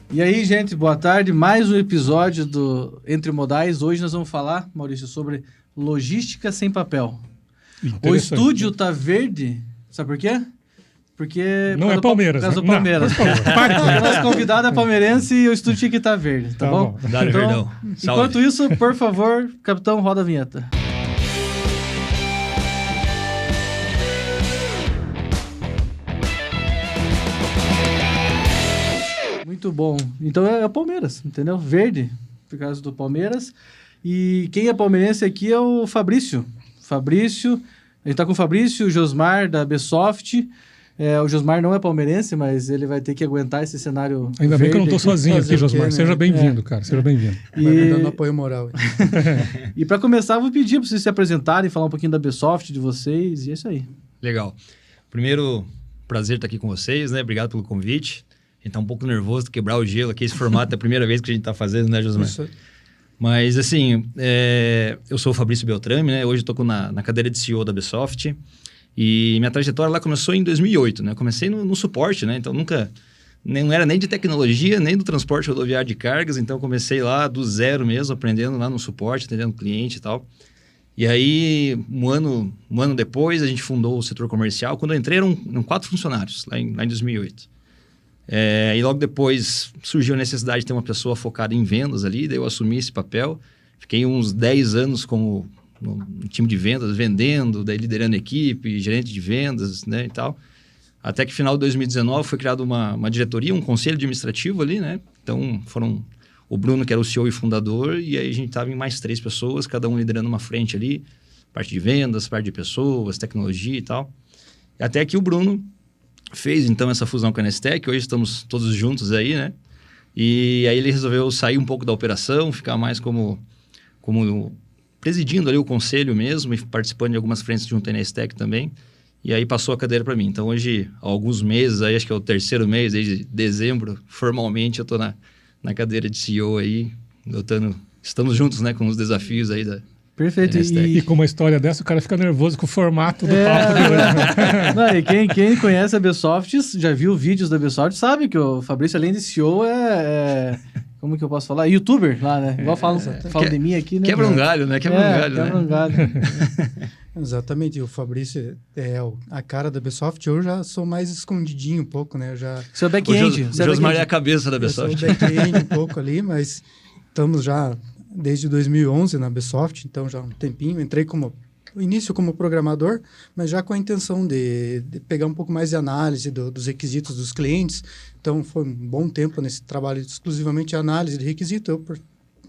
E aí, gente, boa tarde. Mais um episódio do Entre Modais. Hoje nós vamos falar, Maurício, sobre logística sem papel. O estúdio tá verde, sabe por quê? Porque... Não é Palmeiras. Por causa do Palmeiras. O nosso convidado é palmeirense e o estúdio tinha que estar verde, tá bom? Dá-lhe verdão. Enquanto isso, por favor, capitão, roda a vinheta. Muito bom. Então é o Palmeiras, entendeu? Verde, por causa do Palmeiras. E quem é palmeirense aqui é o Fabrício. A gente tá com o Fabrício, o Josmar da Bsoft. O Josmar não é palmeirense, mas ele vai ter que aguentar esse cenário. Ainda bem que eu não tô sozinho aqui, Josmar. Seja bem-vindo, cara. Seja bem-vindo. Vai me dando apoio moral. E para começar, eu vou pedir para vocês se apresentarem, falar um pouquinho da Bsoft, de vocês, e é isso aí. Legal. Primeiro, prazer estar aqui com vocês, né? Obrigado pelo convite. A gente tá um pouco nervoso de quebrar o gelo aqui. Esse formato é a primeira vez que a gente tá fazendo, né, Josmar? Isso. Mas, assim, eu sou o Fabrício Beltrame, né? Hoje eu tô na cadeira de CEO da Bsoft. E minha trajetória lá começou em 2008, né? Eu comecei no suporte, né? Então, não era nem de tecnologia, nem do transporte rodoviário de cargas. Então, comecei lá do zero mesmo, aprendendo lá no suporte, atendendo cliente e tal. E aí, um ano depois, a gente fundou o setor comercial. Quando eu entrei, eram 4 funcionários, lá em 2008. E logo depois surgiu a necessidade de ter uma pessoa focada em vendas ali, daí eu assumi esse papel. Fiquei uns 10 anos como no time de vendas, vendendo, daí liderando equipe, gerente de vendas, né, e tal. Até que final de 2019 foi criada uma diretoria, um conselho administrativo ali, né? Então foram o Bruno, que era o CEO e fundador, e aí a gente estava em mais 3 pessoas, cada um liderando uma frente ali, parte de vendas, parte de pessoas, tecnologia e tal. Até que o Bruno fez, então, essa fusão com a Nestec. Hoje estamos todos juntos aí, né? E aí ele resolveu sair um pouco da operação, ficar mais como presidindo ali o conselho mesmo e participando de algumas frentes junto à Nestec também. E aí passou a cadeira para mim. Então, hoje, há alguns meses, aí, acho que é o 3º mês, desde dezembro, formalmente, eu estou na cadeira de CEO aí, estamos juntos, né, com os desafios aí da... Perfeito. E com uma história dessa, o cara fica nervoso com o formato do papo de hoje. Não, e quem conhece a Bsoft, já viu vídeos da Bsoft, sabe que o Fabrício, além de CEO, como que eu posso falar? YouTuber lá, né? Igual falam de mim aqui, né? Quebra um galho, né? Quebra um galho. Exatamente. O Fabrício é a cara da Bsoft. Eu já sou mais escondidinho um pouco, né? Seu back-end. O Josmar é a cabeça da Bsoft. Eu sou back-end um pouco ali, mas estamos já... desde 2011 na Bsoft, então já há um tempinho. Entrei como programador, mas já com a intenção de pegar um pouco mais de análise dos requisitos dos clientes. Então, foi um bom tempo nesse trabalho exclusivamente de análise de requisito. Eu, por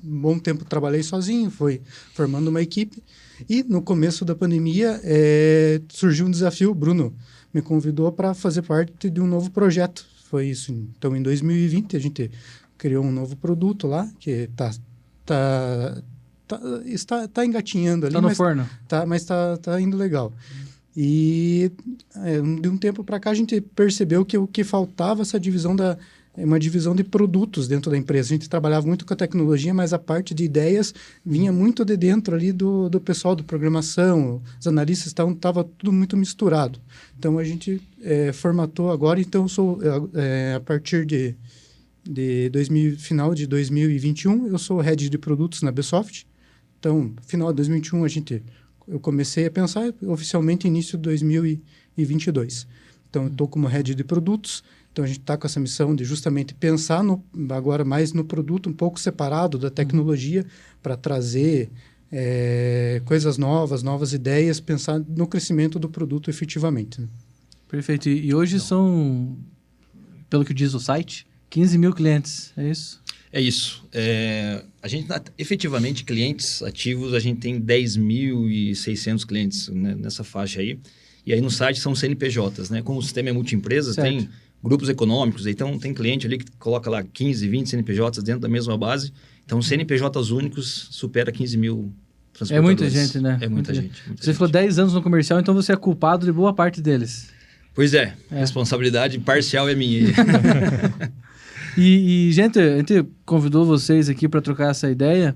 um bom tempo, trabalhei sozinho, fui formando uma equipe. E, no começo da pandemia, surgiu um desafio. O Bruno me convidou para fazer parte de um novo projeto. Foi isso. Então, em 2020, a gente criou um novo produto lá, que está engatinhando ali. Está no forno. Mas está indo legal. E de um tempo para cá a gente percebeu que o que faltava essa divisão uma divisão de produtos dentro da empresa. A gente trabalhava muito com a tecnologia, mas a parte de ideias vinha muito de dentro ali do pessoal de programação, os analistas, estava tudo muito misturado. Então a gente formatou agora, então eu sou a partir de final de 2021, eu sou head de produtos na Bsoft. Então, final de 2021, eu comecei a pensar oficialmente início de 2022. Então, eu estou como head de produtos. Então, a gente está com essa missão de justamente pensar agora mais no produto, um pouco separado da tecnologia, para trazer coisas novas ideias, pensar no crescimento do produto efetivamente. Né? Perfeito. E hoje são, pelo que diz o site, 15 mil clientes, é isso? É isso. A gente, efetivamente, clientes ativos, a gente tem 10.600 clientes, né, nessa faixa aí. E aí no site são CNPJs, né? Como o sistema é multiempresas, tem grupos econômicos. Então, tem cliente ali que coloca lá 15, 20 CNPJs dentro da mesma base. Então, CNPJs únicos supera 15 mil transportadores. É muita gente, né? É muita gente. Você ficou 10 anos no comercial, então você é culpado de boa parte deles. Pois é. Responsabilidade parcial é minha. E, gente, a gente convidou vocês aqui para trocar essa ideia,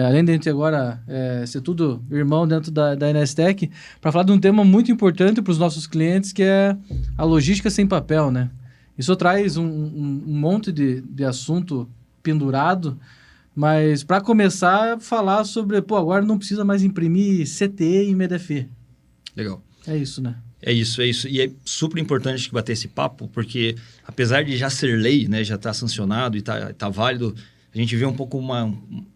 além de a gente agora ser tudo irmão dentro da Nestec, para falar de um tema muito importante para os nossos clientes, que é a logística sem papel, né? Isso traz um monte de assunto pendurado, mas para começar, falar sobre, agora não precisa mais imprimir CTE e MDF. Legal. É isso, né? É isso. E é super importante bater esse papo, porque apesar de já ser lei, né, já está sancionado e tá válido, a gente vê um pouco uma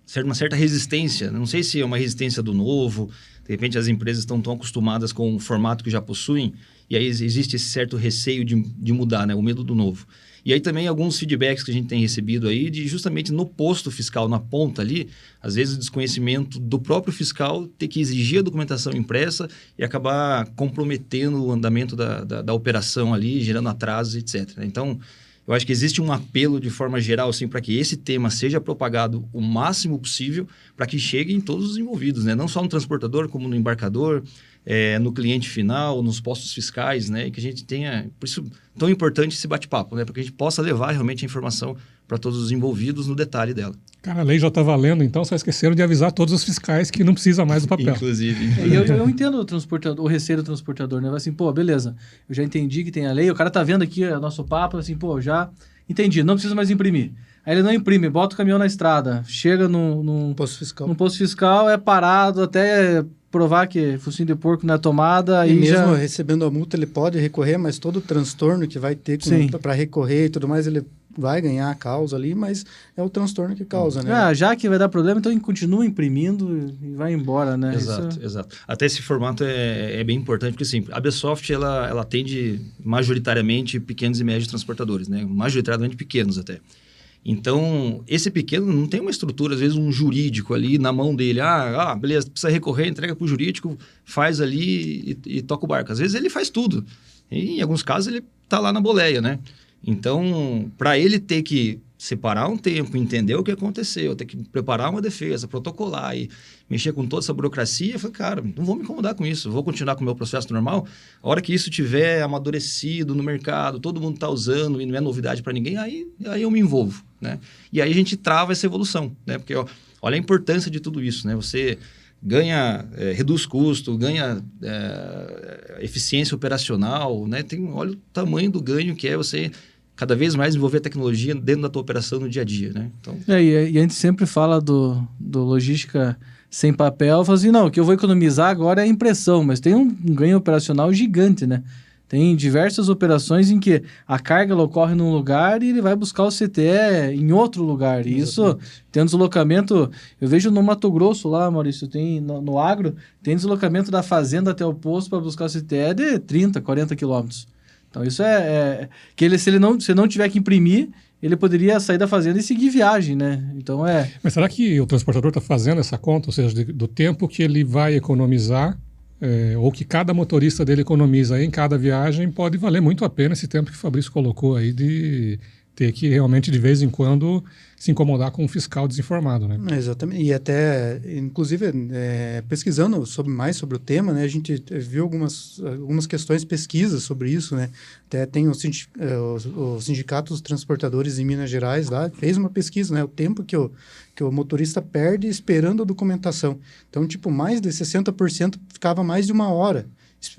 certa resistência. Não sei se é uma resistência do novo, de repente as empresas estão tão acostumadas com o formato que já possuem, e aí existe esse certo receio de mudar, né, o medo do novo. E aí também alguns feedbacks que a gente tem recebido aí de justamente no posto fiscal, na ponta ali, às vezes o desconhecimento do próprio fiscal ter que exigir a documentação impressa e acabar comprometendo o andamento da operação ali, gerando atrasos, etc. Então, eu acho que existe um apelo de forma geral assim, para que esse tema seja propagado o máximo possível para que chegue em todos os envolvidos, né? Não só no transportador, como no embarcador, no cliente final, nos postos fiscais, né? E que a gente tenha... Por isso, tão importante esse bate-papo, né? Para que a gente possa levar realmente a informação para todos os envolvidos no detalhe dela. Cara, a lei já está valendo, então só esqueceram de avisar todos os fiscais que não precisa mais do papel. Inclusive. Eu entendo o transportador, o receio do transportador, né? Assim, beleza, eu já entendi que tem a lei, o cara tá vendo aqui o nosso papo, assim, já entendi, não precisa mais imprimir. Aí ele não imprime, bota o caminhão na estrada, chega num posto fiscal, é parado até provar que focinho de porco não é tomada. E mesmo recebendo a multa, ele pode recorrer, mas todo o transtorno que vai ter para recorrer e tudo mais, ele vai ganhar a causa ali, mas é o transtorno que causa, né? Já que vai dar problema, então continua imprimindo e vai embora, né? Exato. Até esse formato é bem importante, porque assim, a Besoft, ela atende majoritariamente pequenos e médios transportadores, né? Majoritariamente pequenos até. Então, esse pequeno não tem uma estrutura, às vezes um jurídico ali na mão dele. Beleza, precisa recorrer, entrega para o jurídico, faz ali e toca o barco. Às vezes ele faz tudo. E, em alguns casos ele está lá na boleia, né? Então, para ele ter que separar um tempo, entender o que aconteceu, ter que preparar uma defesa, protocolar e mexer com toda essa burocracia, eu falei, cara, não vou me incomodar com isso, vou continuar com o meu processo normal. A hora que isso tiver amadurecido no mercado, todo mundo está usando e não é novidade para ninguém, aí eu me envolvo, né? E aí a gente trava essa evolução, né? Porque olha a importância de tudo isso, né? Você ganha, reduz custo, ganha eficiência operacional, né? Olha o tamanho do ganho que é você cada vez mais envolver a tecnologia dentro da tua operação no dia a dia, né? Então... E a gente sempre fala do logística sem papel, fala assim, não, o que eu vou economizar agora é a impressão, mas tem um ganho operacional gigante, né? Tem diversas operações em que a carga ela ocorre num lugar e ele vai buscar o CTE em outro lugar. E isso tem um deslocamento... Eu vejo no Mato Grosso lá, Maurício, tem no agro, tem deslocamento da fazenda até o posto para buscar o CTE de 30, 40 quilômetros. Então isso que se ele não tiver que imprimir, ele poderia sair da fazenda e seguir viagem, né? Então Mas será que o transportador está fazendo essa conta, ou seja, do tempo que ele vai economizar, ou que cada motorista dele economiza em cada viagem, pode valer muito a pena esse tempo que o Fabrício colocou aí de ter que realmente de vez em quando se incomodar com um fiscal desinformado, né? Exatamente. E até, inclusive, pesquisando mais sobre o tema, né, a gente viu algumas questões, pesquisas sobre isso, né? Até tem o Sindicato dos Transportadores em Minas Gerais lá, fez uma pesquisa, né? O tempo que o motorista perde esperando a documentação. Então, mais de 60% ficava mais de 1 hora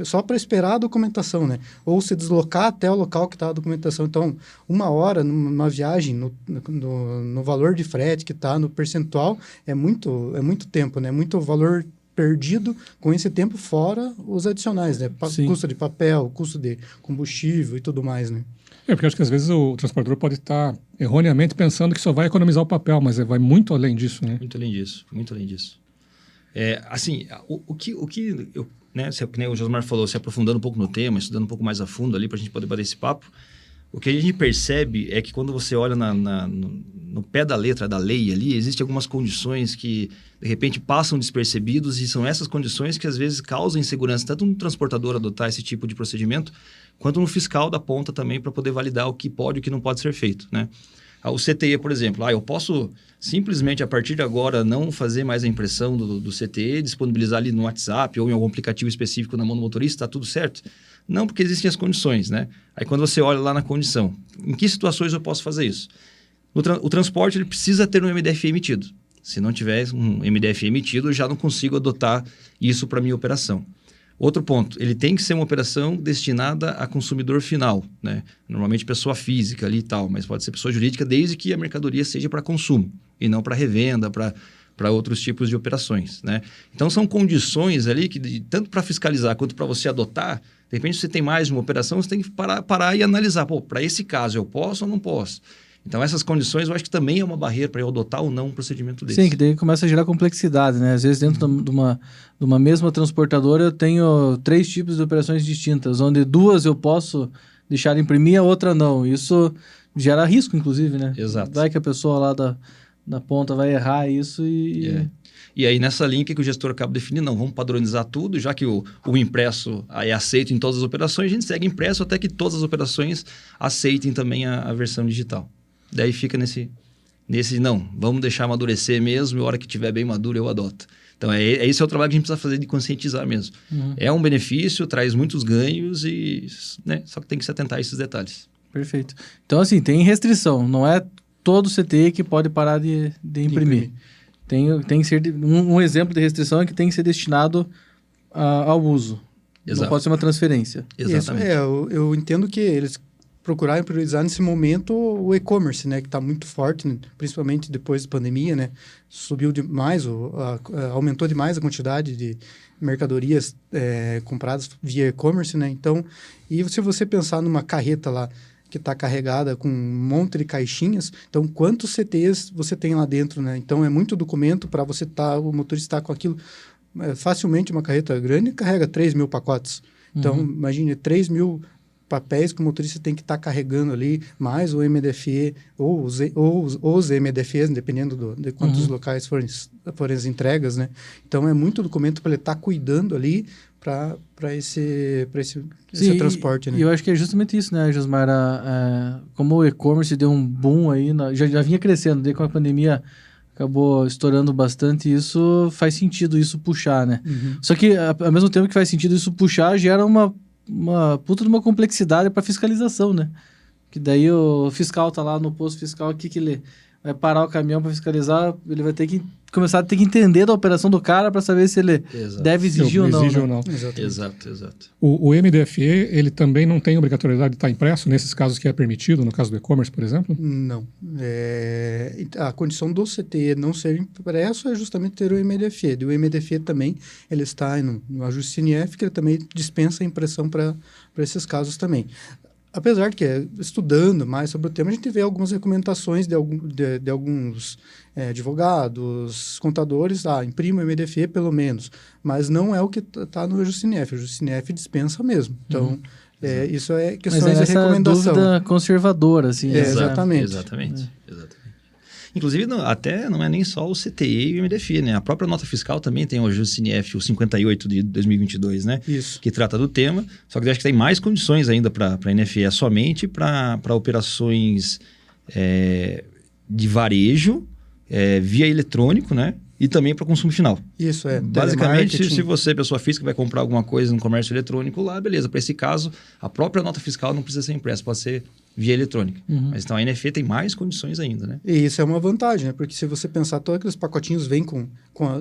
só para esperar a documentação, né? Ou se deslocar até o local que está a documentação. Então, 1 hora numa viagem, no valor de frete que está no percentual, é muito tempo, né? Muito valor perdido com esse tempo, fora os adicionais, né? Custo de papel, custo de combustível e tudo mais, né? Porque acho que às vezes o transportador pode estar erroneamente pensando que só vai economizar o papel, mas vai muito além disso, né? Muito além disso, muito além disso. Assim, o que eu... Né, como o Josmar falou, se aprofundando um pouco no tema, estudando um pouco mais a fundo ali para a gente poder bater esse papo, o que a gente percebe é que quando você olha no pé da letra da lei ali, existem algumas condições que, de repente, passam despercebidos e são essas condições que, às vezes, causam insegurança, tanto no transportador adotar esse tipo de procedimento, quanto no fiscal da ponta também para poder validar o que pode e o que não pode ser feito, né? O CTE, por exemplo, eu posso simplesmente, a partir de agora, não fazer mais a impressão do CTE, disponibilizar ali no WhatsApp ou em algum aplicativo específico na mão do motorista, está tudo certo? Não, porque existem as condições, né? Aí quando você olha lá na condição, em que situações eu posso fazer isso? O transporte ele precisa ter um MDF emitido. Se não tiver um MDF emitido, eu já não consigo adotar isso para a minha operação. Outro ponto, ele tem que ser uma operação destinada a consumidor final, né? Normalmente pessoa física ali e tal, mas pode ser pessoa jurídica desde que a mercadoria seja para consumo e não para revenda, para outros tipos de operações, né? Então, são condições ali que, tanto para fiscalizar quanto para você adotar, de repente, se você tem mais de uma operação, você tem que parar e analisar. Pô, para esse caso, eu posso ou não posso? Então, essas condições, eu acho que também é uma barreira para eu adotar ou não um procedimento desse. Sim, que daí começa a gerar complexidade, né? Às vezes, dentro de uma mesma transportadora, eu tenho 3 tipos de operações distintas, onde 2 eu posso deixar imprimir, a outra não. Isso gera risco, inclusive, né? Exato. Vai que a pessoa lá da ponta vai errar isso e... E aí, nessa linha, que o gestor acaba definindo, não, vamos padronizar tudo, já que o impresso é aceito em todas as operações, a gente segue impresso até que todas as operações aceitem também a versão digital. Daí fica nesse não, vamos deixar amadurecer mesmo, e a hora que estiver bem maduro eu adoto. Então, esse é o trabalho que a gente precisa fazer de conscientizar mesmo. É um benefício, traz muitos ganhos, né, só que tem que se atentar a esses detalhes. Perfeito. Então, assim, tem restrição, não é todo CTE que pode parar de imprimir. Tem que ser um exemplo de restrição é que tem que ser destinado ao uso. Exato. Não pode ser uma transferência. Exatamente. Isso, eu entendo que eles procuraram priorizar nesse momento o e-commerce, né, que está muito forte, né, principalmente depois da pandemia, né, subiu demais, aumentou demais a quantidade de mercadorias compradas via e-commerce, né, então, e se você pensar numa carreta lá, que está carregada com um monte de caixinhas, então quantos CTs você tem lá dentro, né, então é muito documento para você o motorista estar com aquilo, facilmente uma carreta grande carrega 3.000 pacotes, então imagine 3.000 papéis que o motorista tem que estar carregando ali, mais o MDFE ou os MDFEs, dependendo de quantos locais forem as entregas, né? Então, é muito documento para ele estar cuidando ali para esse transporte, né? E eu acho que é justamente isso, né, Josmar? Como o e-commerce deu um boom aí, já vinha crescendo, daí com a pandemia acabou estourando bastante, isso faz sentido isso puxar, né? Só que, ao mesmo tempo que faz sentido isso puxar, gera uma puta de uma complexidade para fiscalização, né? Que daí o fiscal tá lá no posto fiscal, que ele vai parar o caminhão para fiscalizar, ele vai ter que começar a ter que entender da operação do cara para saber se ele deve exigir ou não. Exato. O MDFE, ele também não tem obrigatoriedade de estar impresso nesses casos que é permitido, no caso do e-commerce, por exemplo? Não. A condição do CTE não ser impresso é justamente ter o MDFE. E o MDFE também, ele está no ajuste CNF, que ele também dispensa a impressão para esses casos também. Apesar de que, estudando mais sobre o tema, a gente vê algumas recomendações de alguns advogados, contadores, imprima o MDFE pelo menos, mas não é o que está no Justinef. O Justinef dispensa mesmo. Então, isso é questões de recomendação. Dúvida conservadora, assim. Exatamente. Inclusive, até não é nem só o CTE e o MDFE, né? A própria nota fiscal também tem o Justinef, o 58 de 2022, né? Isso. Que trata do tema, só que eu acho que tem mais condições ainda para a NFE, é somente para operações de varejo, via eletrônico, né? E também para consumo final. Isso, basicamente, se você, pessoa física, vai comprar alguma coisa no comércio eletrônico lá, beleza. Para esse caso, a própria nota fiscal não precisa ser impressa, pode ser via eletrônica. Mas então a NFE tem mais condições ainda, né? E isso é uma vantagem, né? Porque se você pensar, todos aqueles pacotinhos vêm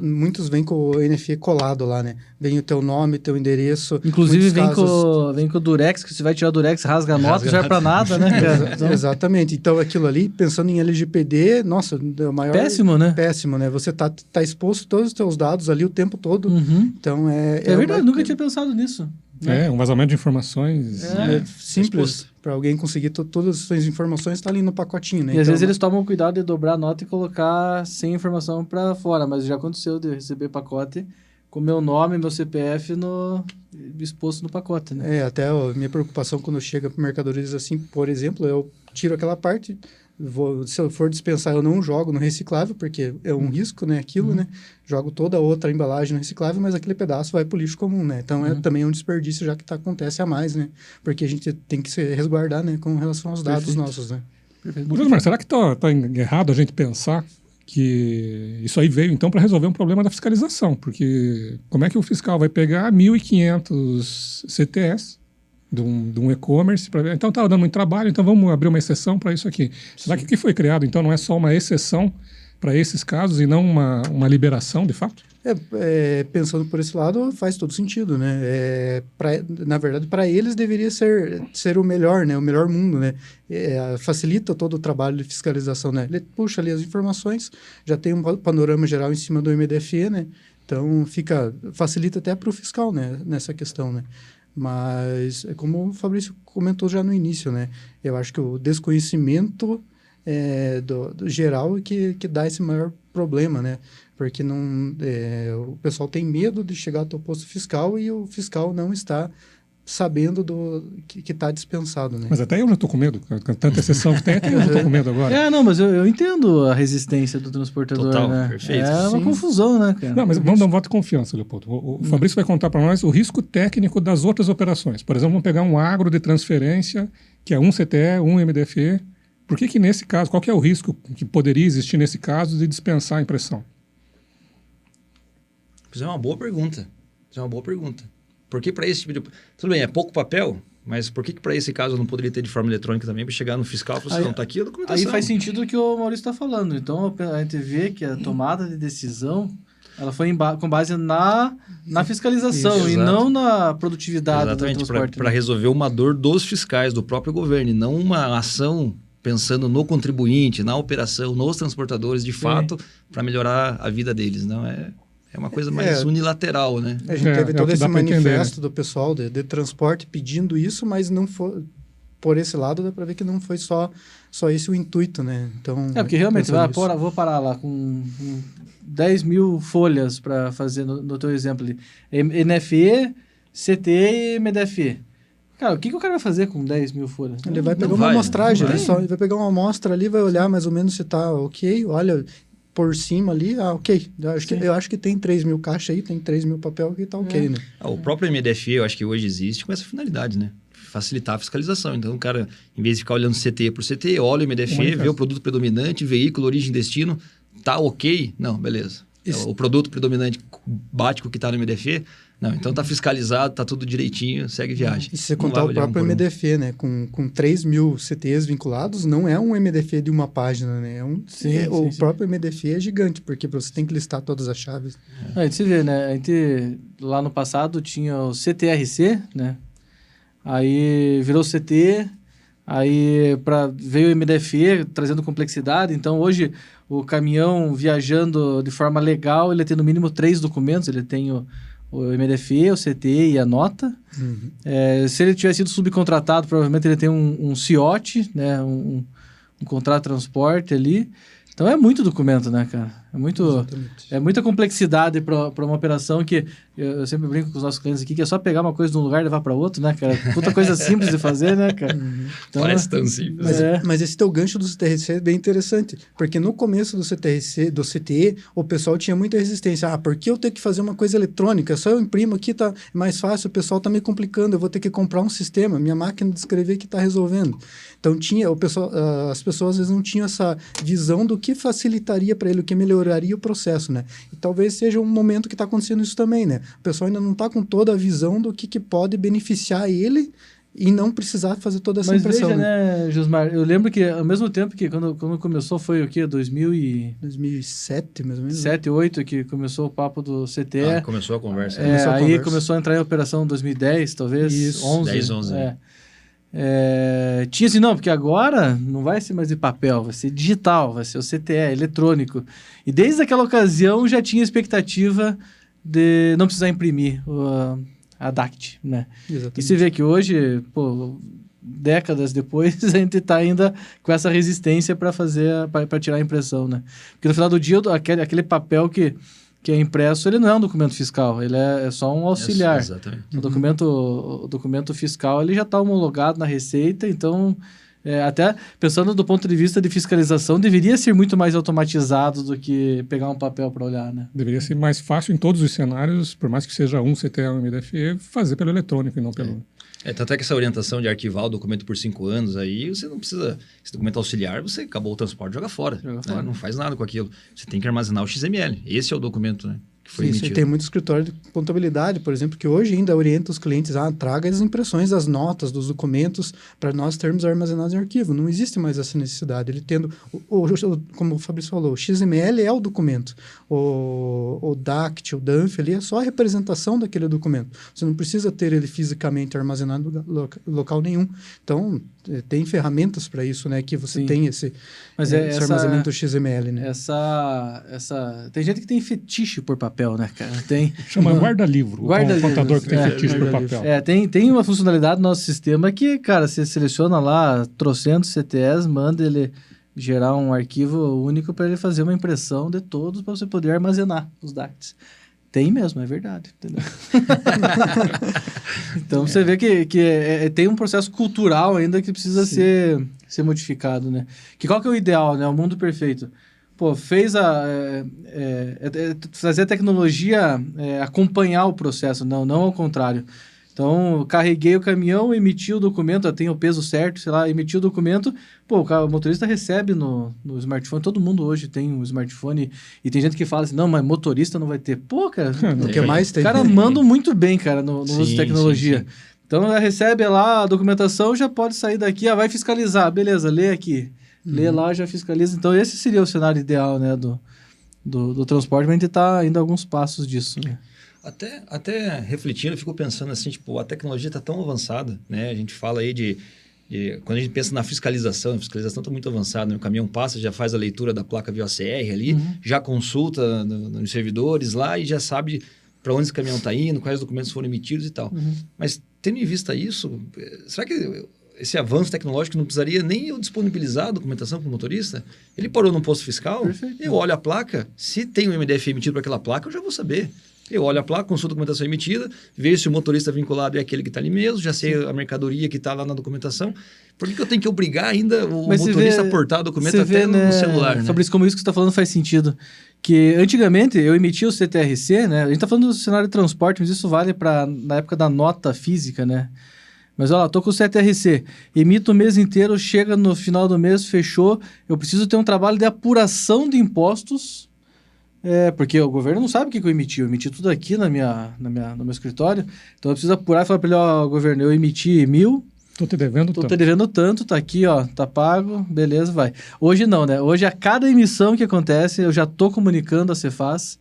muitos vêm com o NFE colado lá, né? Vem o teu nome, teu endereço. Inclusive vem com o Durex, que você vai tirar o Durex, rasga a nota, já é para nada, né? Então... Exatamente. Então aquilo ali, pensando em LGPD, nossa, é o maior... Péssimo, né? Péssimo, né? Você tá exposto todos os teus dados ali o tempo todo. Então é verdade, nunca tinha pensado nisso. Um vazamento de informações. Simples. Para alguém conseguir todas as suas informações, está ali no pacotinho, né? E às vezes eles tomam cuidado de dobrar a nota e colocar sem informação para fora, mas já aconteceu de receber pacote com meu nome, meu CPF exposto no pacote, né? Até a minha preocupação quando chega para mercadorias assim, por exemplo, eu tiro aquela parte, se eu for dispensar, eu não jogo no reciclável, porque é um risco, né? Aquilo, né? Jogo toda a outra embalagem no reciclável, mas aquele pedaço vai para o lixo comum, né? Então, também um desperdício, já que acontece a mais, né? Porque a gente tem que se resguardar, né? Com relação aos dados nossos, né? Mas será que tá errado a gente pensar que isso aí veio, então, para resolver um problema da fiscalização? Porque como é que o fiscal vai pegar 1.500 CTS de um e-commerce? Então, estava dando muito trabalho, então vamos abrir uma exceção para isso aqui. Será que o que foi criado, então, não é só uma exceção para esses casos e não uma liberação, de fato? Pensando por esse lado, faz todo sentido, né? Na verdade, para eles deveria ser o melhor, né? O melhor mundo, né? Facilita todo o trabalho de fiscalização, né? Ele puxa ali as informações, já tem um panorama geral em cima do MDFE, né? Então, facilita até para o fiscal, né? Nessa questão, né? Mas, como o Fabrício comentou já no início, né? Eu acho que o desconhecimento do geral é que dá esse maior problema, né? Porque o pessoal tem medo de chegar ao posto fiscal e o fiscal não está sabendo que está dispensado, né? Mas até eu já estou com medo, com tanta exceção que tem, até eu já estou com medo agora. Não, mas eu entendo a resistência do transportador, Total, né? perfeito. É uma confusão, né, cara? Não, mas vamos dar um voto de confiança, Leopoldo. O Fabrício vai contar para nós o risco técnico das outras operações. Por exemplo, vamos pegar um agro de transferência, que é um CTE, um MDFE. Por que nesse caso, qual que é o risco que poderia existir nesse caso de dispensar a impressão? Isso é uma boa pergunta. Por que para esse tipo de... Tudo bem, é pouco papel, mas por que para esse caso eu não poderia ter de forma eletrônica também para chegar no fiscal e falar assim, não, está aqui a documentação. Aí faz sentido o que o Maurício está falando. Então, a gente vê que a tomada de decisão, ela foi com base na fiscalização e não na produtividade do transporte. Para resolver uma dor dos fiscais, do próprio governo, e não uma ação pensando no contribuinte, na operação, nos transportadores, de fato, para melhorar a vida deles. Não é uma coisa mais unilateral, né? A gente teve todo esse manifesto do pessoal de transporte pedindo isso, mas não foi... Por esse lado, dá para ver que não foi só esse o intuito, né? Então, porque realmente, vou parar lá com 10 mil folhas para fazer, no teu exemplo ali. NFE, CTE e MDFE. Cara, o que o cara vai fazer com 10 mil folhas? Ele vai pegar uma amostragem, ele vai pegar uma amostra ali, vai olhar mais ou menos se está ok, olha por cima ali, ok. Eu acho que tem 3 mil caixas aí, tem 3 mil papel que está ok, né? O próprio MDFE, eu acho que hoje existe com essa finalidade, né? Facilitar a fiscalização. Então, o cara, em vez de ficar olhando CTE por CTE, olha o MDFE, vê o produto predominante, veículo, origem, destino, tá ok? Não, beleza. O produto predominante bate com o que está no MDFE? Não, então tá fiscalizado, tá tudo direitinho, segue viagem. E se você contar o próprio MDFE, né? Com 3 mil CTEs vinculados, não é um MDFE de uma página, né? O próprio MDFE é gigante, porque você tem que listar todas as chaves. A gente se vê, né? A gente, lá no passado, tinha o CTRC, né? Aí virou CT, aí veio o MDFE trazendo complexidade. Então, hoje, o caminhão viajando de forma legal, ele tem no mínimo 3 documentos. Ele tem o MDFE, o CT e a nota. Se ele tivesse sido subcontratado, provavelmente ele tem um CIOT, né? Um contrato de transporte ali. Então é muito documento, né, cara? É muita complexidade para uma operação que eu sempre brinco com os nossos clientes aqui, que é só pegar uma coisa de um lugar e levar para outro, né, cara? Puta coisa simples de fazer, né, cara? Então, parece tão simples. Mas esse teu gancho do CTRC é bem interessante, porque no começo do CTRC, do CTE, o pessoal tinha muita resistência. Por que eu tenho que fazer uma coisa eletrônica? Só eu imprimo aqui, tá mais fácil, o pessoal tá me complicando, eu vou ter que comprar um sistema, minha máquina de escrever que tá resolvendo. Então as pessoas às vezes não tinham essa visão do que facilitaria para ele, o que melhoraria o processo, né? E talvez seja um momento que está acontecendo isso também, né? O pessoal ainda não está com toda a visão do que pode beneficiar ele e não precisar fazer toda essa impressão. Mas veja, né, Josmar, eu lembro que ao mesmo tempo que quando começou foi o quê? 2007, mais ou menos? 2007, 2008, que começou o papo do CTE. Começou a conversa. Começou a entrar em operação em 2010, talvez, isso, 11. 10, 11. Tinha assim, não, porque agora não vai ser mais de papel, vai ser digital, vai ser o CTE, eletrônico. E desde aquela ocasião já tinha expectativa de não precisar imprimir a DACT, né? Exatamente. E você vê que hoje, décadas depois, a gente está ainda com essa resistência para tirar a impressão, né? Porque no final do dia, aquele papel que é impresso, ele não é um documento fiscal, ele é só um auxiliar. Exatamente. O documento fiscal ele já está homologado na Receita, então, até pensando do ponto de vista de fiscalização, deveria ser muito mais automatizado do que pegar um papel para olhar, né? Deveria ser mais fácil em todos os cenários, por mais que seja um CTE ou um MDFE, fazer pelo eletrônico e não pelo... Tanto é que essa orientação de arquivar o documento por 5 anos, aí você não precisa... Esse documento auxiliar, você acabou o transporte, joga fora. Não faz nada com aquilo. Você tem que armazenar o XML. Esse é o documento, né, que foi Isso, e emitido. tem muito escritório de contabilidade, por exemplo, que hoje ainda orienta os clientes a traga as impressões das notas, dos documentos, para nós termos armazenados em arquivo. Não existe mais essa necessidade. Ele tendo, como o Fabrício falou, o XML é o documento. O DACT, o DANF, ali é só a representação daquele documento. Você não precisa ter ele fisicamente armazenado em local nenhum. Então, tem ferramentas para isso, né? Que você tem esse armazenamento XML, né? Tem gente que tem fetiche por papel, né, cara? Tem... Chama guarda-livro. O contador que tem fetiche por papel. Tem uma funcionalidade no nosso sistema que, cara, você seleciona lá trocentos CTEs, manda ele gerar um arquivo único para ele fazer uma impressão de todos para você poder armazenar os DACTs. Tem mesmo, é verdade, entendeu? Então, você vê que tem um processo cultural ainda que precisa ser modificado, né? Qual que é o ideal, né? O mundo perfeito. Pô, fazer a tecnologia acompanhar o processo, não ao contrário. Então, carreguei o caminhão, emiti o documento, tem o peso certo, sei lá, emiti o documento, pô, o motorista recebe no smartphone, todo mundo hoje tem um smartphone, e tem gente que fala assim, não, mas motorista não vai ter. Pô, cara, o que mais tem? Os caras mandam muito bem, cara, no uso de tecnologia. Sim. Então, ela recebe lá a documentação, já pode sair daqui, vai fiscalizar, beleza, lê aqui. Lê lá, já fiscaliza. Então, esse seria o cenário ideal, né, do transporte, mas a gente está indo a alguns passos disso, né? Até refletindo, eu fico pensando assim, tipo, a tecnologia está tão avançada, né? A gente fala aí quando a gente pensa na fiscalização, a fiscalização está muito avançada, né? O caminhão passa, já faz a leitura da placa via OCR ali, já consulta nos servidores lá e já sabe para onde esse caminhão está indo, quais documentos foram emitidos e tal. Mas, tendo em vista isso, será que esse avanço tecnológico não precisaria nem eu disponibilizar a documentação para o motorista? Ele parou num posto fiscal, eu olho a placa, se tem um MDF emitido para aquela placa, eu já vou saber. Eu olho a placa, consulto a documentação emitida, vejo se o motorista vinculado é aquele que está ali mesmo, já sei a mercadoria que está lá na documentação. Por que eu tenho que obrigar ainda o motorista a aportar o documento até no celular, né? Fabrício, como isso que você está falando faz sentido. Que antigamente eu emitia o CTRC, né? A gente está falando do cenário de transporte, mas isso vale na época da nota física, né? Mas olha lá, tô com o CTRC, emito o mês inteiro, chega no final do mês, fechou, eu preciso ter um trabalho de apuração de impostos, porque o governo não sabe o que eu emiti tudo aqui no meu escritório, então eu preciso apurar e falar para ele, ó, governo, eu emiti 1.000, Tô te devendo tanto, tá aqui, ó, tá pago, beleza, vai. Hoje não, né? Hoje a cada emissão que acontece, eu já tô comunicando a Cefaz,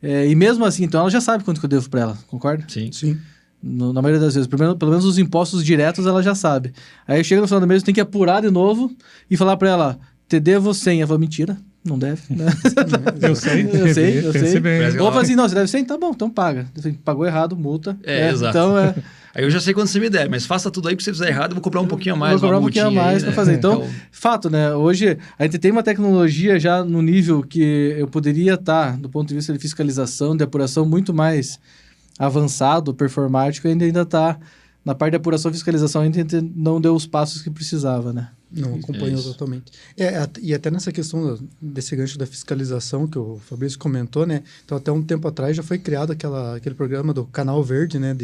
e mesmo assim, então ela já sabe quanto que eu devo para ela, concorda? Sim. Na maioria das vezes, pelo menos os impostos diretos ela já sabe. Aí chega no final do mês, tem que apurar de novo e falar para ela, te devo 100. Ela fala, mentira, não deve. Né? Eu sei. Ou fala assim, não, você deve 100? Tá bom, então paga. Pagou errado, multa. Exato. Então, aí eu já sei quanto você me der, mas faça tudo aí, porque se você fizer errado, eu vou cobrar um pouquinho a mais. Vou cobrar um pouquinho a mais para fazer. Então, fato, né? Hoje, a gente tem uma tecnologia já no nível que eu poderia estar, do ponto de vista de fiscalização, de apuração, muito mais avançado, performático, ainda está na parte de apuração e fiscalização, ainda não deu os passos que precisava, né? Não acompanhou totalmente. E até nessa questão desse gancho da fiscalização que o Fabrício comentou, né? Então, até um tempo atrás já foi criado aquele programa do Canal Verde, né?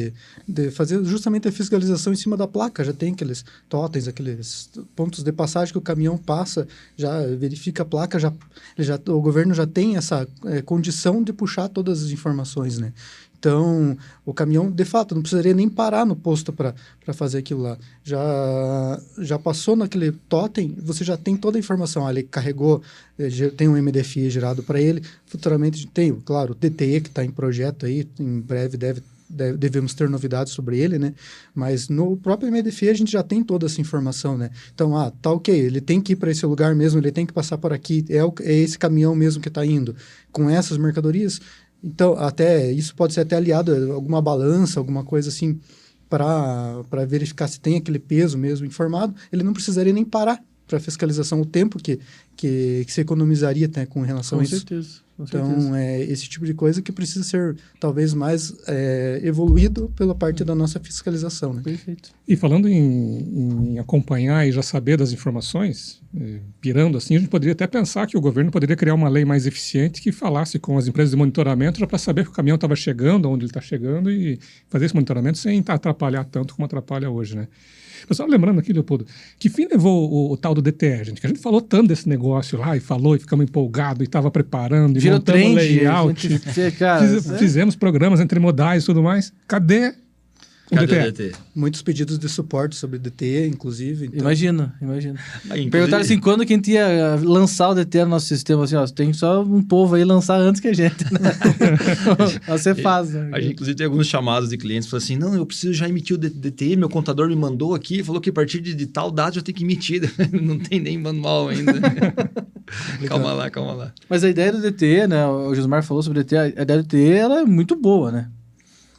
De fazer justamente a fiscalização em cima da placa. Já tem aqueles totens, aqueles pontos de passagem que o caminhão passa, já verifica a placa, o governo já tem essa condição de puxar todas as informações, né? Então, o caminhão, de fato, não precisaria nem parar no posto para fazer aquilo lá. Já passou naquele totem, você já tem toda a informação. Ele carregou, tem um MDFI gerado para ele. Futuramente tem, claro, o DTE que está em projeto aí, em breve devemos ter novidades sobre ele, né? Mas no próprio MDFI a gente já tem toda essa informação, né? Então, tá ok, ele tem que ir para esse lugar mesmo, ele tem que passar por aqui, é esse caminhão mesmo que está indo com essas mercadorias. Então, até isso pode ser até aliado a alguma balança, alguma coisa assim, para verificar se tem aquele peso mesmo informado. Ele não precisaria nem parar para fiscalização, o tempo que se economizaria, né, com relação a isso. Com certeza. Esse tipo de coisa que precisa ser talvez mais evoluído pela parte da nossa fiscalização. Né? Perfeito. E falando em acompanhar e já saber das informações, pirando assim, a gente poderia até pensar que o governo poderia criar uma lei mais eficiente que falasse com as empresas de monitoramento já para saber que o caminhão estava chegando, onde ele está chegando e fazer esse monitoramento sem atrapalhar tanto como atrapalha hoje, né? Mas só lembrando aqui, Leopoldo, que fim levou o tal do DTE, gente? Que a gente falou tanto desse negócio lá, e ficamos empolgados, e estava preparando, e Virou montamos trend, layout. Fizemos programas entre modais e tudo mais. Cadê o DTE? Muitos pedidos de suporte sobre DTE, inclusive. Então... Imagina. Aí, Perguntaram assim, quando que a gente ia lançar o DTE no nosso sistema? Assim, ó, tem só um povo aí lançar antes que a gente, né? Você faz, né? A gente, inclusive, tem alguns chamados de clientes que falam assim, não, eu preciso já emitir o DTE, meu contador me mandou aqui, falou que a partir de tal data eu tenho que emitir. Não tem nem manual ainda. Calma lá. Mas a ideia do DTE, né? O Josmar falou sobre o DTE, a ideia do DTE ela é muito boa, né?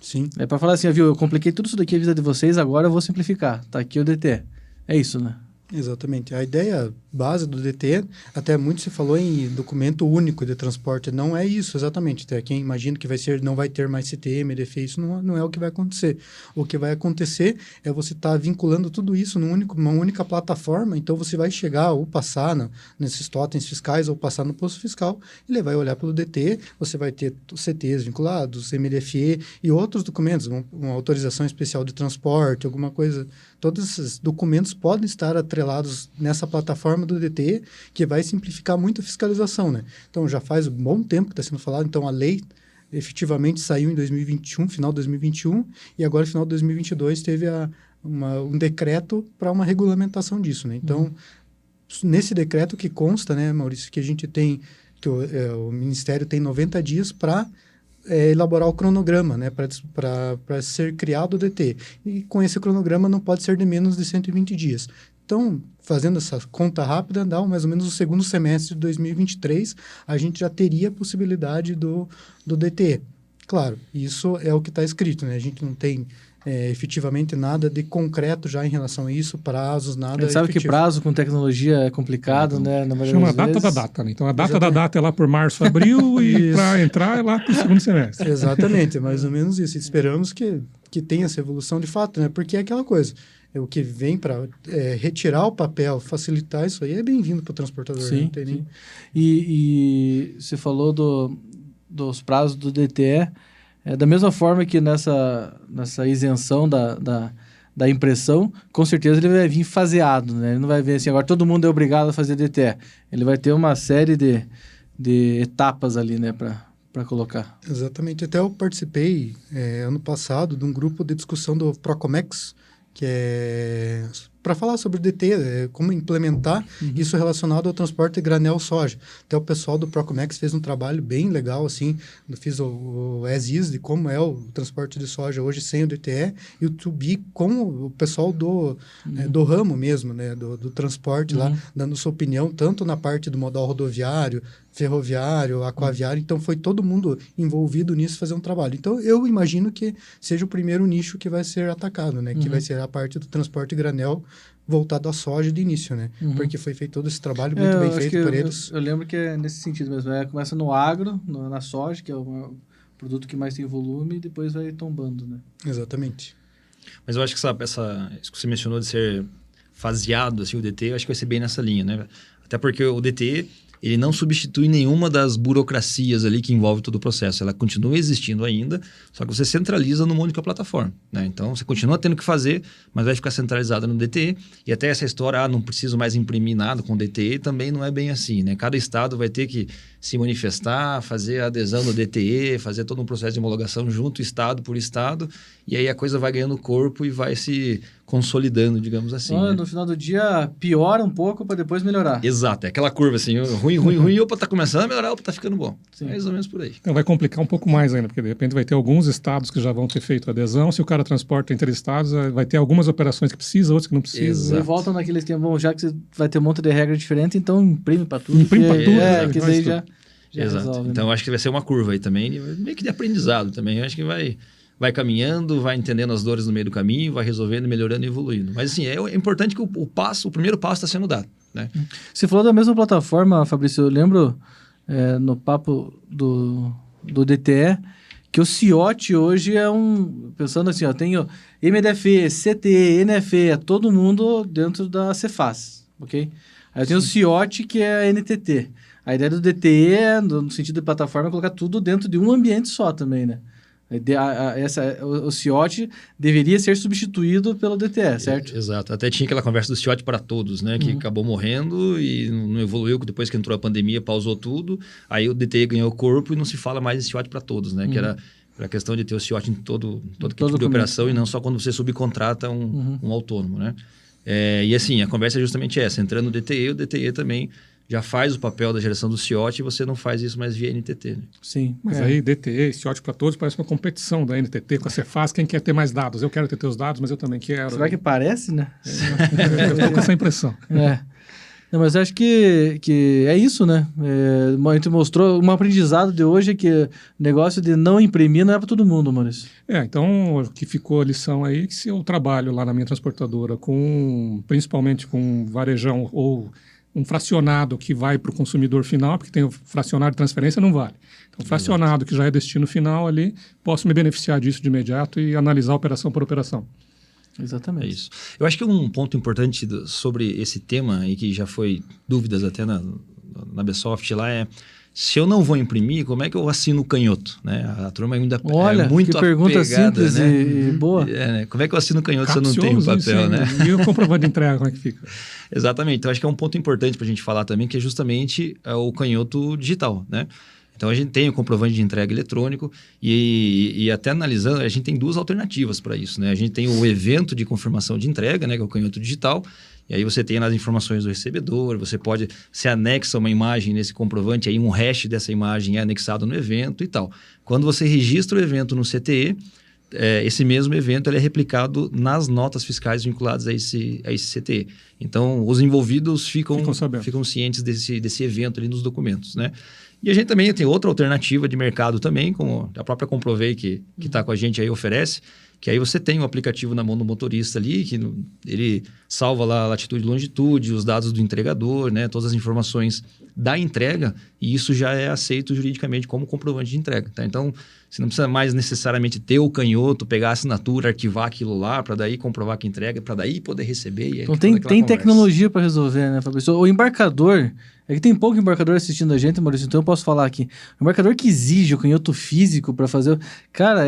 Sim. É para falar assim, viu, eu compliquei tudo isso daqui a vida de vocês, agora eu vou simplificar. Tá aqui o DTE. É isso, né? Exatamente. A ideia base do DTE, até muito se falou em documento único de transporte, não é isso exatamente. Até quem imagina que não vai ter mais CTM, EDF, isso não é o que vai acontecer. O que vai acontecer é você estar vinculando tudo isso numa única plataforma, então você vai chegar ou passar nesses totens fiscais ou passar no posto fiscal, ele vai olhar pelo DTE, você vai ter os CTs vinculados, MDFE e outros documentos, uma autorização especial de transporte, alguma coisa. Todos esses documentos podem estar atrelados nessa plataforma do DTE, que vai simplificar muito a fiscalização, né? Então, já faz um bom tempo que está sendo falado. Então, a lei efetivamente saiu em 2021, final de 2021, e agora, final de 2022, teve um decreto para uma regulamentação disso, né? Então, nesse decreto que consta, né, Maurício, que a gente tem, que o Ministério tem 90 dias para elaborar o cronograma, né, para ser criado o DT. E com esse cronograma não pode ser de menos de 120 dias. Então, fazendo essa conta rápida, dá mais ou menos o segundo semestre de 2023, a gente já teria a possibilidade do DT. Claro, isso é o que está escrito, né? A gente não tem efetivamente nada de concreto já em relação a isso, prazos, nada. A gente sabe que prazo com tecnologia é complicado, né? Chama a data da data, né? Então a data da data é lá por março, abril e para entrar é lá para o segundo semestre. Exatamente, é mais ou menos isso. Esperamos que tenha essa evolução de fato, né? Porque é aquela coisa. O que vem para retirar o papel, facilitar isso aí, é bem-vindo para o transportador. Sim, não tem nem... E você falou dos prazos do DTE. Da mesma forma que nessa isenção da impressão, com certeza ele vai vir faseado, né? Ele não vai vir assim, agora todo mundo é obrigado a fazer DTE. Ele vai ter uma série de etapas ali, né, para colocar. Exatamente. Até eu participei, ano passado, de um grupo de discussão do Procomex, que é para falar sobre o DT, como implementar isso relacionado ao transporte de granel soja. Até o pessoal do Procomex fez um trabalho bem legal, assim, fiz o as-is de como é o transporte de soja hoje sem o DTE, e o to-be com o pessoal do ramo mesmo, né, do transporte lá, dando sua opinião, tanto na parte do modal rodoviário, ferroviário, aquaviário, então foi todo mundo envolvido nisso fazer um trabalho. Então, eu imagino que seja o primeiro nicho que vai ser atacado, né, que vai ser a parte do transporte granel voltado à soja de início, né, porque foi feito todo esse trabalho muito bem feito por eles. Eu lembro que é nesse sentido mesmo, começa no agro, na soja, que é o produto que mais tem volume, e depois vai tombando, né. Exatamente. Mas eu acho que isso que você mencionou de ser faseado, assim, o DT, eu acho que vai ser bem nessa linha, né, até porque o DT... ele não substitui nenhuma das burocracias ali que envolve todo o processo. Ela continua existindo ainda, só que você centraliza numa única plataforma, né? Então, você continua tendo que fazer, mas vai ficar centralizada no DTE. E até essa história, não preciso mais imprimir nada com DTE, também não é bem assim, né? Cada estado vai ter que se manifestar, fazer a adesão no DTE, fazer todo um processo de homologação junto, estado por estado, e aí a coisa vai ganhando corpo e vai se consolidando, digamos assim. Então, né? No final do dia, piora um pouco para depois melhorar. Exato, é aquela curva assim, ruim, opa, tá começando a melhorar, opa, tá ficando bom. Sim. Mais ou menos por aí. Então vai complicar um pouco mais ainda, porque de repente vai ter alguns estados que já vão ter feito adesão, se o cara transporta entre estados, vai ter algumas operações que precisa, outras que não precisa. E voltam naqueles tempos, já que você vai ter um monte de regra diferente, então imprime para tudo. Imprime para tudo. Que daí já Exato. Resolve, então, né? acho que vai ser uma curva aí também, meio que de aprendizado também. Eu acho que vai caminhando, vai entendendo as dores no meio do caminho, vai resolvendo, melhorando e evoluindo. Mas, assim, é importante que o primeiro passo está sendo dado, né? Você falou da mesma plataforma, Fabrício. Eu lembro no papo do DTE que o CIOT hoje é pensando assim, tenho MDFE, CTE, NFE, é todo mundo dentro da Cefaz, ok? Aí eu tenho o CIOT, que é a NTT. A ideia do DTE, no sentido de plataforma, é colocar tudo dentro de um ambiente só também, né? O CIOT deveria ser substituído pelo DTE, certo? Exato. Até tinha aquela conversa do CIOT para todos, né? Que acabou morrendo e não evoluiu, depois que entrou a pandemia, pausou tudo. Aí o DTE ganhou corpo e não se fala mais em CIOT para todos, né? Que era a questão de ter o CIOT em todo tipo de operação e não só quando você subcontrata um autônomo, né? E assim, a conversa é justamente essa. Entrando no DTE, o DTE também já faz o papel da geração do CIOT e você não faz isso mais via NTT. Né? Sim. Mas aí DTE, CIOT para todos, parece uma competição da NTT com a Cefaz. Quem quer ter mais dados? Eu quero ter teus dados, mas eu também quero. Será que parece, né? Eu estou com essa impressão. Não, mas eu acho que é isso, né? A gente mostrou, um aprendizado de hoje é que o negócio de não imprimir não é para todo mundo, Maurício. Então, o que ficou a lição aí é que se eu trabalho lá na minha transportadora principalmente com varejão ou um fracionado que vai para o consumidor final, porque tem o fracionado de transferência, não vale. Então, fracionado que já é destino final ali, posso me beneficiar disso de imediato e analisar operação por operação. Exatamente. É isso. Eu acho que um ponto importante sobre esse tema, e que já foi dúvidas até na Bsoft lá, é se eu não vou imprimir, como é que eu assino o canhoto? Né? A turma ainda é muito que pergunta apegada, simples, né? e boa. Né? Como é que eu assino o canhoto se eu não tenho papel, né? E o comprovante de entrega, como é que fica? Exatamente. Então, acho que é um ponto importante para a gente falar também, que é justamente o canhoto digital, né? Então, a gente tem o comprovante de entrega eletrônico e até analisando, a gente tem duas alternativas para isso, né? A gente tem o evento de confirmação de entrega, né? Que é o canhoto digital. E aí você tem as informações do recebedor, você anexa uma imagem nesse comprovante, aí um hash dessa imagem é anexado no evento e tal. Quando você registra o evento no CTE, esse mesmo evento ele é replicado nas notas fiscais vinculadas a esse CTE. Então, os envolvidos ficam cientes desse evento ali nos documentos, né? E a gente também tem outra alternativa de mercado também, como a própria Comprovei que está com a gente aí oferece, que aí você tem um aplicativo na mão do motorista ali, que ele salva lá a latitude e longitude, os dados do entregador, né, todas as informações da entrega, e isso já é aceito juridicamente como comprovante de entrega. Tá? Então, você não precisa mais necessariamente ter o canhoto, pegar a assinatura, arquivar aquilo lá, para daí comprovar que entrega, para daí poder receber. E então tem tecnologia para resolver, né, Fabrício? O embarcador... É que tem pouco embarcador assistindo a gente, Maurício, então eu posso falar aqui. O embarcador que exige o canhoto físico para fazer... Cara,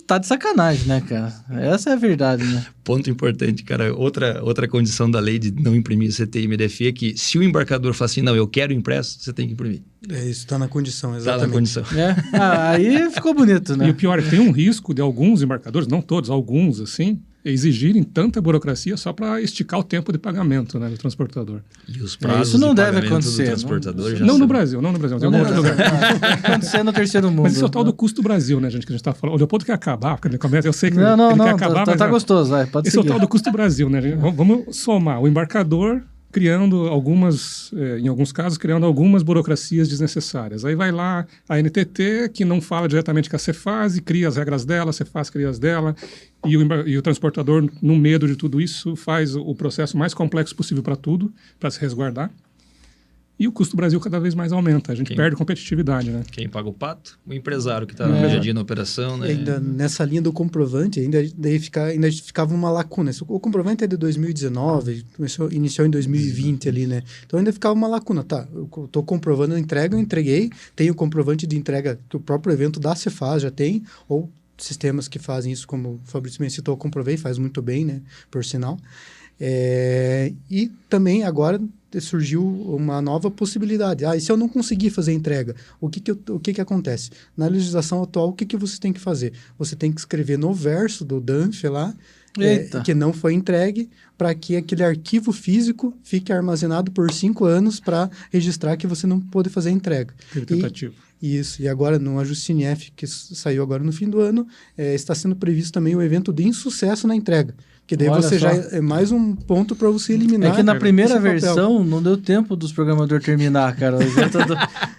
tá de sacanagem, né, cara? Essa é a verdade, né? Ponto importante, cara. Outra condição da lei de não imprimir CTI e MDF é que se o embarcador falar assim, não, eu quero impresso, você tem que imprimir. Isso está na condição, exatamente. Está na condição. Aí ficou bonito, né? E o pior é que tem um risco de alguns embarcadores, não todos, alguns, assim, exigirem tanta burocracia só para esticar o tempo de pagamento, né, do transportador. E os prazos isso não de deve acontecer. Do transportador não no Brasil, não tem algum outro lugar. Acontecer no terceiro mundo. Mas isso é o tal do custo Brasil, né, gente, que a gente está falando. O Leopoldo quer acabar, porque ele começa, eu sei que ele quer acabar, tá gostoso, vai, pode esse seguir. é o tal do custo Brasil, né, gente? Vamos somar o embarcador criando em alguns casos, criando algumas burocracias desnecessárias. Aí vai lá a NTT, que não fala diretamente com a Cefaz, e cria as regras dela, a Cefaz cria as dela, e o transportador, no medo de tudo isso, faz o processo mais complexo possível para tudo, para se resguardar. E o custo Brasil cada vez mais aumenta. A gente perde competitividade, né? Quem paga o pato? O empresário que está no dia a dia na operação, né? Ainda nessa linha do comprovante, ainda ficava uma lacuna. O comprovante é de 2019, iniciou em 2020 ali, né? Então ainda ficava uma lacuna. Tá, eu estou comprovando a entrega, eu entreguei, tem o comprovante de entrega que o próprio evento da Cefaz já tem, ou sistemas que fazem isso, como o Fabrício me citou, eu comprovei, faz muito bem, né? Por sinal. E também agora surgiu uma nova possibilidade. E se eu não conseguir fazer a entrega, o que acontece? Na legislação atual, o que você tem que fazer? Você tem que escrever no verso do DANF lá, que não foi entregue, para que aquele arquivo físico fique armazenado por 5 anos para registrar que você não pôde fazer a entrega. Isso, e agora no ajuste CNF, que saiu agora no fim do ano, está sendo previsto também o evento de insucesso na entrega. Que daí você já é mais um ponto para você eliminar. É que na primeira versão não deu tempo dos programadores terminar, cara. O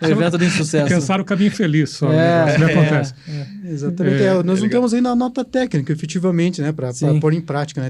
evento de insucesso. Pensaram o caminho feliz só. Isso não acontece. Exatamente. Nós não temos ainda a nota técnica, efetivamente, né? Para pôr em prática, né?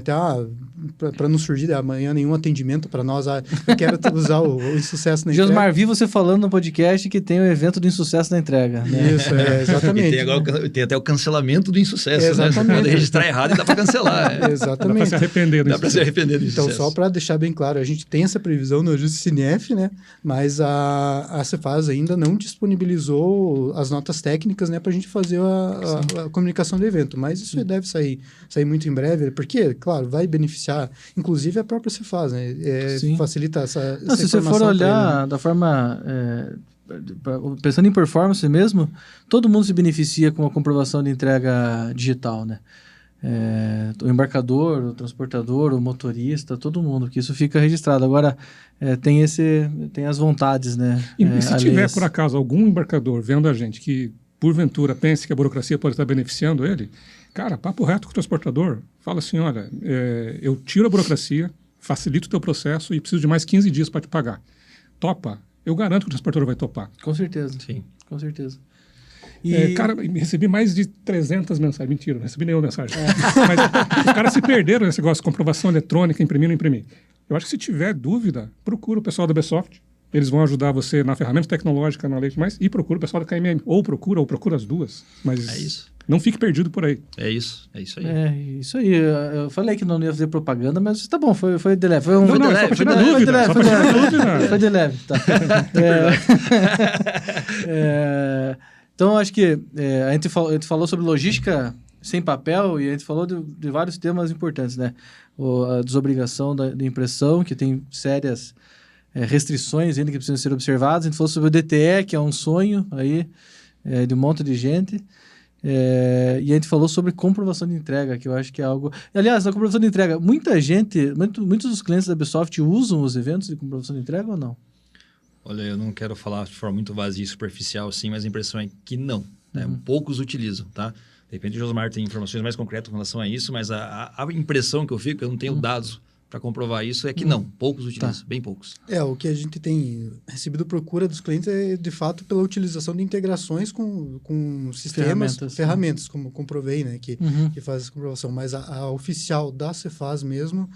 para não surgir amanhã nenhum atendimento para nós. Eu quero usar o insucesso na entrega. Josmar, vi você falando no podcast que tem o evento do insucesso na entrega. Né? Isso, exatamente. E tem, agora, tem até o cancelamento do insucesso, exatamente. Né? Você pode registrar errado e dá para cancelar. Exatamente. Dá para se arrepender do Dá para se arrepender do insucesso. Então, só para deixar bem claro, a gente tem essa previsão no ajuste Cinef, né? Mas a Cefaz ainda não disponibilizou as notas técnicas, né, para a gente fazer a comunicação do evento. Mas isso deve sair muito em breve, porque, claro, vai beneficiar, inclusive, a própria Cefaz, né? Facilita essa se você for olhar da forma... pensando em performance mesmo, todo mundo se beneficia com a comprovação de entrega digital, né? O embarcador, o transportador, o motorista, todo mundo, que isso fica registrado. Agora, tem as vontades, né? E se tiver, por acaso, algum embarcador vendo a gente que, porventura, pense que a burocracia pode estar beneficiando ele, cara, papo reto com o transportador, fala assim, olha, eu tiro a burocracia, facilito o teu processo e preciso de mais 15 dias para te pagar. Topa? Eu garanto que o transportador vai topar. Com certeza. Sim. Com certeza. Cara, recebi mais de 300 mensagens. Mentira, não recebi nenhuma mensagem. Mas os caras se perderam nesse negócio de comprovação eletrônica, imprimir ou não imprimir. Eu acho que se tiver dúvida, procura o pessoal da Bsoft. Eles vão ajudar você na ferramenta tecnológica, na lei, e procura o pessoal da KMM. Ou procura as duas. Mas é isso. Não fique perdido por aí. É isso aí. Isso aí. Eu falei que não ia fazer propaganda, mas tá bom, foi de leve. Foi só pra tirar dúvida. Foi de leve, tá. Então, acho que a gente falou sobre logística sem papel e a gente falou de vários temas importantes, né? A desobrigação da impressão, que tem sérias restrições ainda que precisam ser observadas. A gente falou sobre o DTE, que é um sonho aí de um monte de gente. E a gente falou sobre comprovação de entrega, que eu acho que é algo... Aliás, na comprovação de entrega, muitos dos clientes da Bsoft usam os eventos de comprovação de entrega ou não? Olha, eu não quero falar de forma muito vazia e superficial, sim, mas a impressão é que não. Né? Poucos utilizam, tá? De repente o Josmar tem informações mais concretas com relação a isso, mas a impressão que eu fico, eu não tenho dados para comprovar isso, é que não, poucos utilizam, bem poucos. O que a gente tem recebido procura dos clientes é, de fato, pela utilização de integrações com sistemas, ferramentas como comprovei, né, que faz essa comprovação. Mas a oficial da Cefaz mesmo,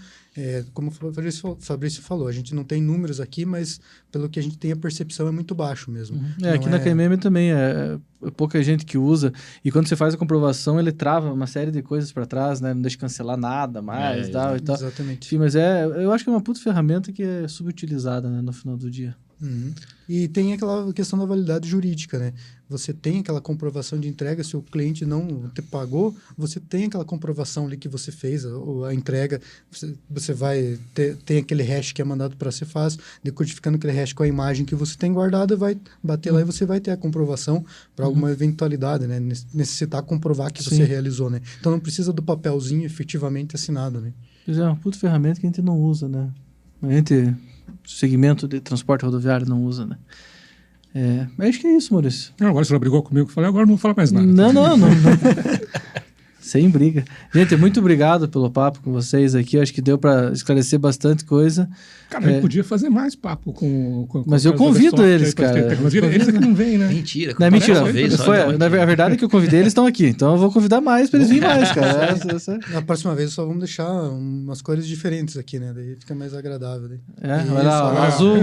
como o Fabrício falou, a gente não tem números aqui, mas pelo que a gente tem, a percepção é muito baixo mesmo. Aqui na KMM também é pouca gente que usa, e quando você faz a comprovação, ele trava uma série de coisas para trás, né? Não deixa cancelar nada mais, e tal. Exatamente. Enfim, mas eu acho que é uma puta ferramenta que é subutilizada, né, no final do dia. E tem aquela questão da validade jurídica, né? Você tem aquela comprovação de entrega, se o cliente não te pagou, você tem aquela comprovação ali que você fez a entrega, você vai tem aquele hash que é mandado para a Cefaz, decodificando aquele hash com a imagem que você tem guardada, vai bater lá e você vai ter a comprovação para alguma eventualidade, né? Necessitar comprovar que você realizou, né? Então não precisa do papelzinho efetivamente assinado, né? Pois é uma puta ferramenta que a gente não usa, né? A gente... segmento de transporte rodoviário não usa, né? Mas acho que é isso, Maurício. Agora você já brigou comigo, falei, agora não vou falar mais nada. Não. Sem briga. Gente, muito obrigado pelo papo com vocês aqui. Eu acho que deu para esclarecer bastante coisa. Cara, a gente podia fazer mais papo com mas eu convido eles, cara. Eles aqui não vêm, né? Mentira. Não, mentira. A verdade é que eu convidei, eles estão aqui. Então eu vou convidar mais para eles virem mais, cara. Na próxima vez só vamos deixar umas cores diferentes aqui, né? Daí fica mais agradável. Daí. Vai lá, azul.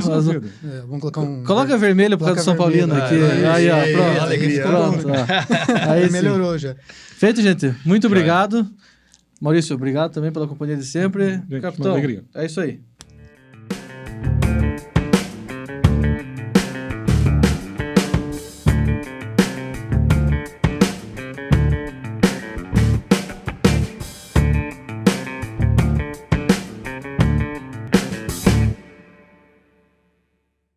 Vamos colocar Coloca vermelho por causa do São Paulino aqui. Aí, ó, pronto. Alegria. Pronto. Aí melhorou já. Feito, gente. Muito obrigado. Maurício, obrigado também pela companhia de sempre. Gente, Capitão, uma alegria. É isso aí.